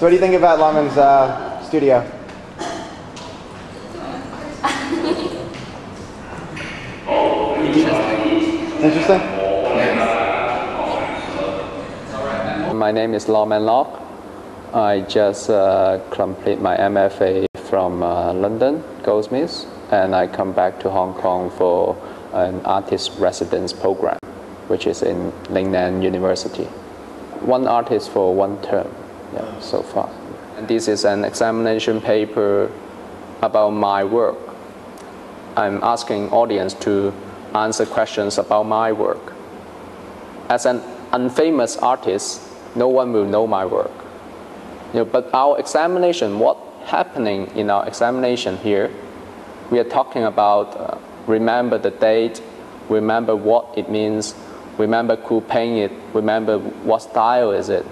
So what do you think about Laman's studio? Interesting? My name is Laman Lok. I just complete my MFA from London, Goldsmiths, and I come back to Hong Kong for an artist residence program, which is in Lingnan University. One artist for one term, yeah, so far. And this is an examination paper about my work. I'm asking audience to answer questions about my work. As an unfamous artist, no one will know my work. But our examination, what happening in our examination here, we are talking about remember the date, remember what it means, remember who painted it, remember what style is it.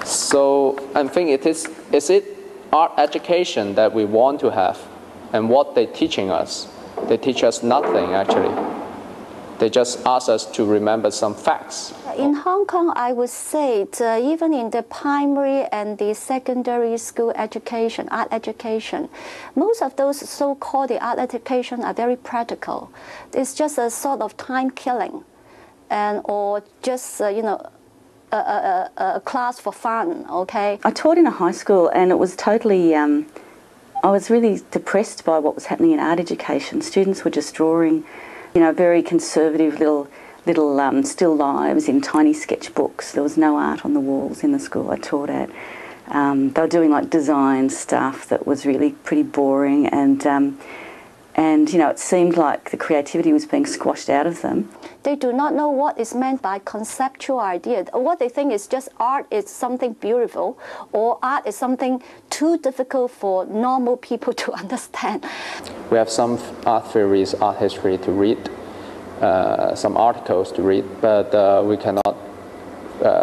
So I think is it art education that we want to have, and what they're teaching us? They teach us nothing actually. They just ask us to remember some facts. In Hong Kong, I would say that even in the primary and the secondary school education, art education, most of those so-called art education are very practical. It's just a sort of time killing, or just a class for fun. Okay. I taught in a high school, and it was totally. I was really depressed by what was happening in art education. Students were just drawing, very conservative little still lives in tiny sketchbooks. There was no art on the walls in the school I taught at. They were doing like design stuff that was really pretty boring, and it seemed like the creativity was being squashed out of them. They do not know what is meant by conceptual idea. What they think is just art is something beautiful, or art is something too difficult for normal people to understand. We have some art theories, art history to read, some articles to read, but we cannot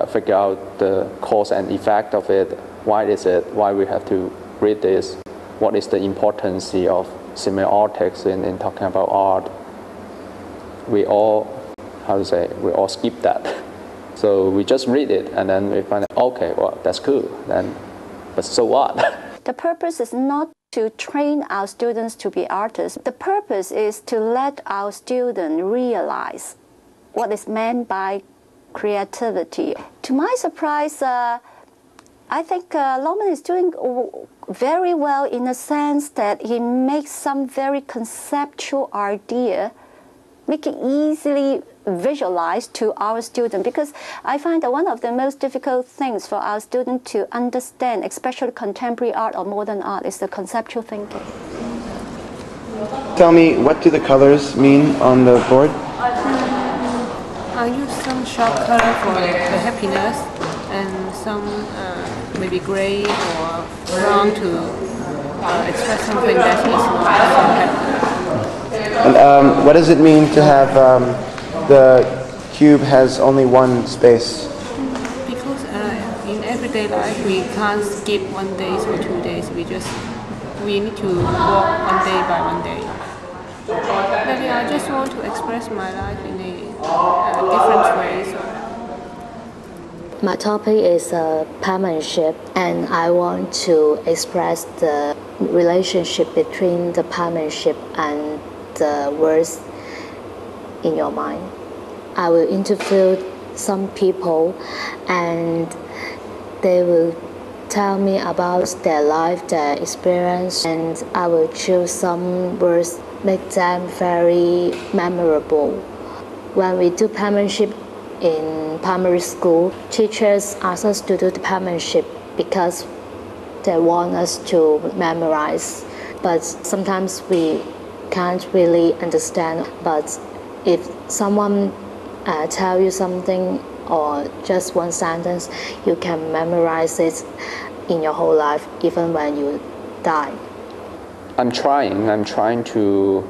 figure out the cause and effect of it. Why is it? Why we have to read this? What is the importance of semiotics in talking about art? We all skip that. So we just read it, and then we find out, okay, well, that's cool. But so what? The purpose is not to train our students to be artists. The purpose is to let our students realize what is meant by creativity. To my surprise, I think Laman is doing very well in the sense that he makes some very conceptual idea, make it easily visualized to our students, because I find that one of the most difficult things for our students to understand, especially contemporary art or modern art, is the conceptual thinking. Tell me, what do the colors mean on the board? I use some sharp color for the happiness, and some maybe gray or brown to express something that is not so happy. And what does it mean to have the cube has only one space? Because in everyday life we can't skip 1 day or 2 days. We need to walk 1 day by 1 day. Maybe I just want to express my life in a different way. My topic is penmanship, and I want to express the relationship between the penmanship and the words in your mind. I will interview some people, and they will tell me about their life, their experience, and I will choose some words, make them very memorable. When we do penmanship in primary school, teachers ask us to do the penmanship because they want us to memorize, but sometimes we can't really understand. But if someone tell you something or just one sentence, you can memorize it in your whole life, even when you die. I'm trying to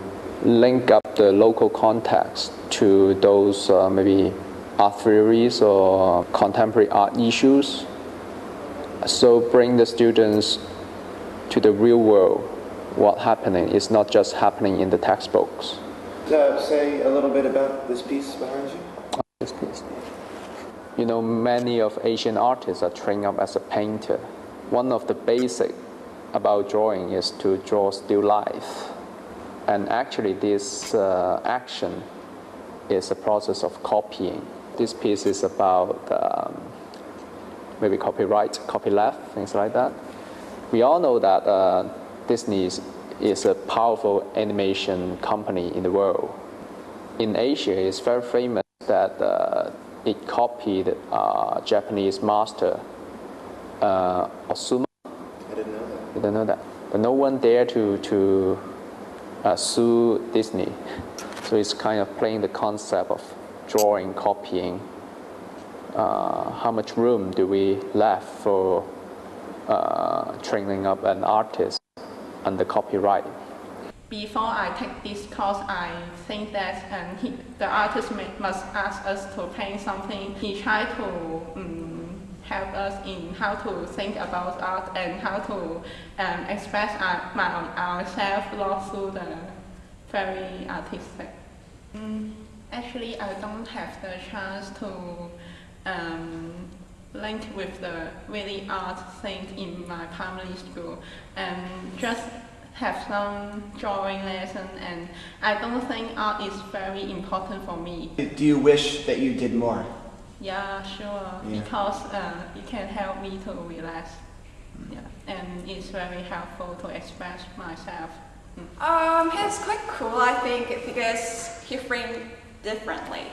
link up the local context to those maybe art theories or contemporary art issues. So bring the students to the real world. What's happening is not just happening in the textbooks. Say a little bit about this piece behind you. This piece. Many of Asian artists are trained up as a painter. one of the basic about drawing is to draw still life. And actually this action is a process of copying. This piece is about maybe copyright, copyleft, things like that. We all know that Disney is a powerful animation company in the world. In Asia, it's very famous that it copied a Japanese master, Osuma. I didn't know that. You don't know that. But no one dared to sue Disney. So it's kind of playing the concept of drawing, copying. How much room do we left for training up an artist under copyright? Before I take this course, I think that the artist must ask us to paint something. He tried to help us in how to think about art and how to express ourselves through the very artistic. Actually, I don't have the chance to link with the really art thing in my primary school. Just have some drawing lesson, and I don't think art is very important for me. Do you wish that you did more? Yeah, sure, because it can help me to relax. Yeah, and it's very helpful to express myself. It's quite cool, I think, because he framed differently.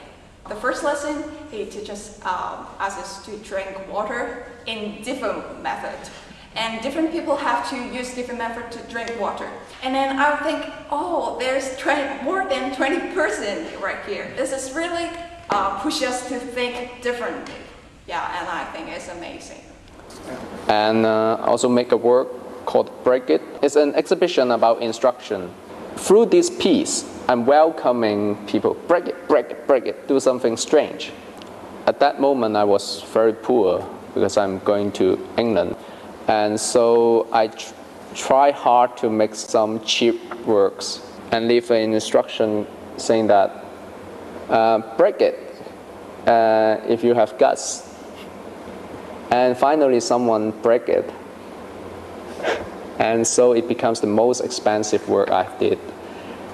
The first lesson, he teaches us to drink water in different methods. And different people have to use different methods to drink water. And then I would think, oh, there's more than 20% right here. This is really push us to think differently. Yeah, and I think it's amazing. And also make a work called Break It. It's an exhibition about instruction. Through this piece, I'm welcoming people, break it, break it, break it, do something strange. At that moment, I was very poor because I'm going to England. And so I try hard to make some cheap works and leave an instruction saying that, break it if you have guts. And finally someone break it. And so it becomes the most expensive work I did.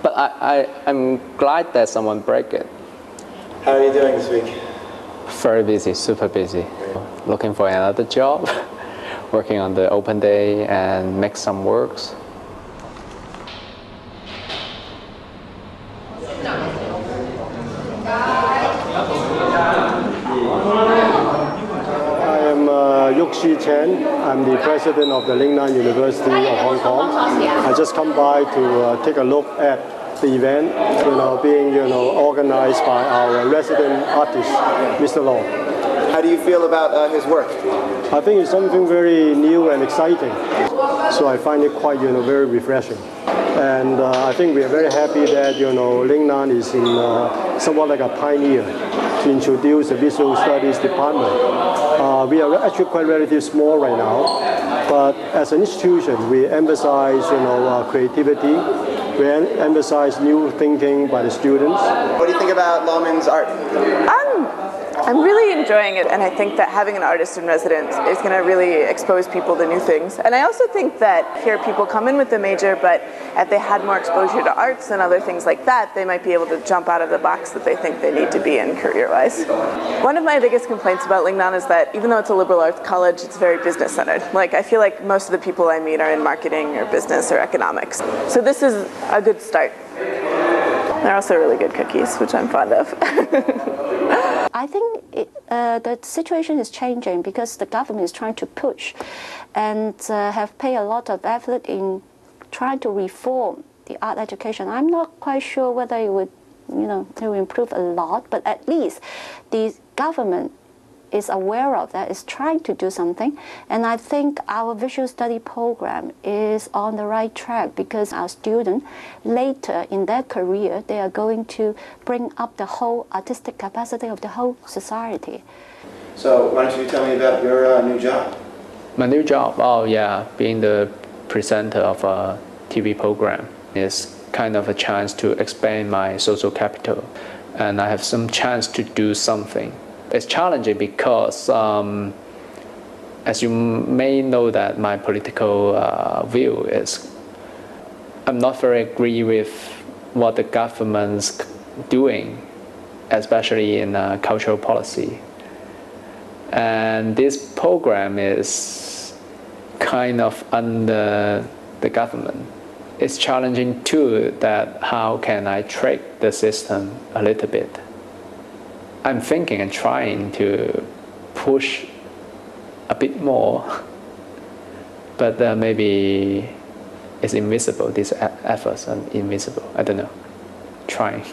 But I'm glad that someone break it. How are you doing this week? Very busy, super busy. Looking for another job. Working on the open day and make some works. I am Yoxi Chen. I'm the president of the Lingnan University of Hong Kong. I just come by to take a look at the event, being organized by our resident artist, Mr. Law. How do you feel about his work? I think it's something very new and exciting. So I find it quite, very refreshing. And I think we are very happy that, Lingnan is in somewhat like a pioneer to introduce the visual studies department. We are actually quite relatively small right now, but as an institution, we emphasize, creativity. We emphasize new thinking by the students. What do you think about Lawman's art? I'm really enjoying it, and I think that having an artist in residence is going to really expose people to new things. And I also think that here people come in with the major, but if they had more exposure to arts and other things like that, they might be able to jump out of the box that they think they need to be in career-wise. One of my biggest complaints about Lingnan is that even though it's a liberal arts college, it's very business-centered. Like, I feel like most of the people I meet are in marketing or business or economics. So this is a good start. They're also really good cookies, which I'm fond of. I think the situation is changing because the government is trying to push and have paid a lot of effort in trying to reform the art education. I'm not quite sure whether it would, it will improve a lot, but at least the government is aware of that, is trying to do something. And I think our visual study program is on the right track because our students, later in their career, they are going to bring up the whole artistic capacity of the whole society. So why don't you tell me about your new job? My new job, oh yeah, being the presenter of a TV program is kind of a chance to expand my social capital. And I have some chance to do something. It's challenging because as you may know that my political view is, I'm not very agree with what the government's doing, especially in cultural policy. And this program is kind of under the government. It's challenging too that how can I trick the system a little bit. I'm thinking and trying to push a bit more, but maybe it's invisible, these efforts are invisible, I don't know, trying.